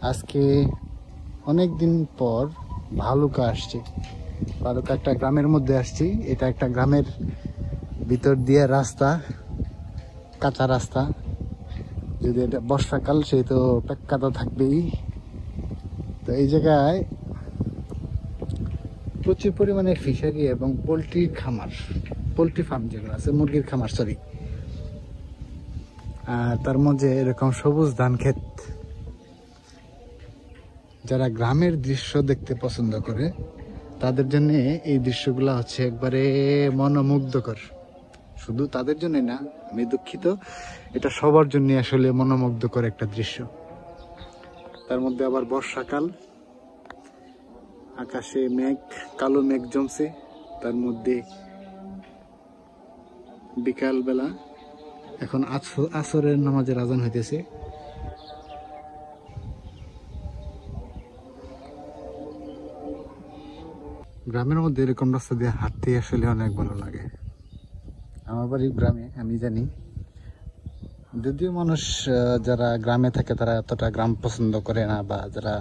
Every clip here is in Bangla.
আজকে অনেক দিন পর ভালুকা আসছে। ভালুকা একটা গ্রামের মধ্যে আসছি। এটা একটা গ্রামের ভিতর দিয়ে রাস্তা, কাঁচা রাস্তা। যদি এটা বর্ষাকাল সে তো কাদা থাকবেই। তো এই জায়গায় প্রচুর পরিমাণে ফিশারি এবং পোলট্রির খামার, পোলট্রি ফার্ম যেগুলো আছে, মুরগির খামার সরি। আর তার মধ্যে এরকম সবুজ ধান ক্ষেত। যারা গ্রামের দৃশ্য দেখতে পছন্দ করে তাদের জন্য এই দৃশ্যগুলো হচ্ছে একবারে মনোমুগ্ধকর। শুধু তাদের জন্য না, আমি দুঃখিত, এটা সবার জন্য আসলে মনোমুগ্ধকর একটা দৃশ্য। তার মধ্যে আবার বর্ষাকাল, আকাশে মেঘ, কালো মেঘ জমছে। তার মধ্যে বিকাল বেলা, এখন আসরের নামাজের আজান হইতেছে। গ্রামের মধ্যে এরকম রাস্তা দিয়ে হাঁটতে আসলে অনেক ভালো লাগে। আমার বাড়ি গ্রামে, আমি জানি। যদিও মানুষ যারা গ্রামে থাকে তারা এতটা গ্রাম পছন্দ করে না, বা যারা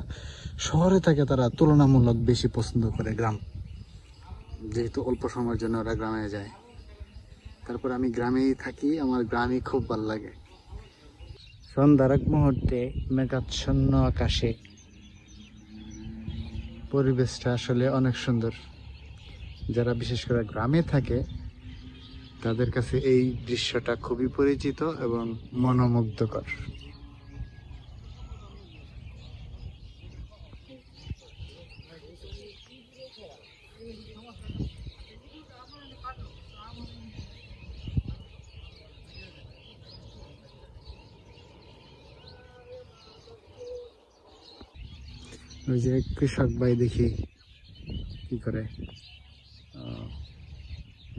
শহরে থাকে তারা তুলনামূলক বেশি পছন্দ করে গ্রাম, যেহেতু অল্প সময়ের জন্য ওরা গ্রামে যায়। তারপর আমি গ্রামেই থাকি, আমার গ্রামই খুব ভালো লাগে। সন্ধ্যার এক মুহূর্তে মেঘাচ্ছন্ন আকাশে পরিবেশটা আসলে অনেক সুন্দর। যারা বিশেষ করে গ্রামে থাকে তাদের কাছে এই দৃশ্যটা খুবই পরিচিত এবং মনোমুগ্ধকর। ওই যে কৃষক ভাই দেখি কি করে,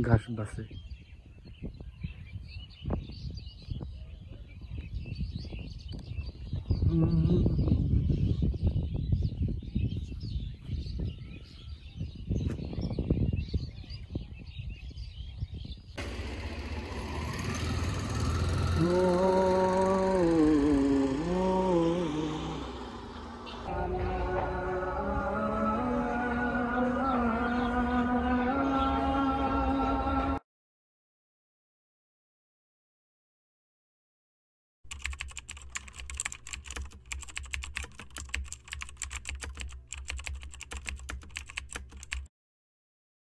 ঘাস বাছে।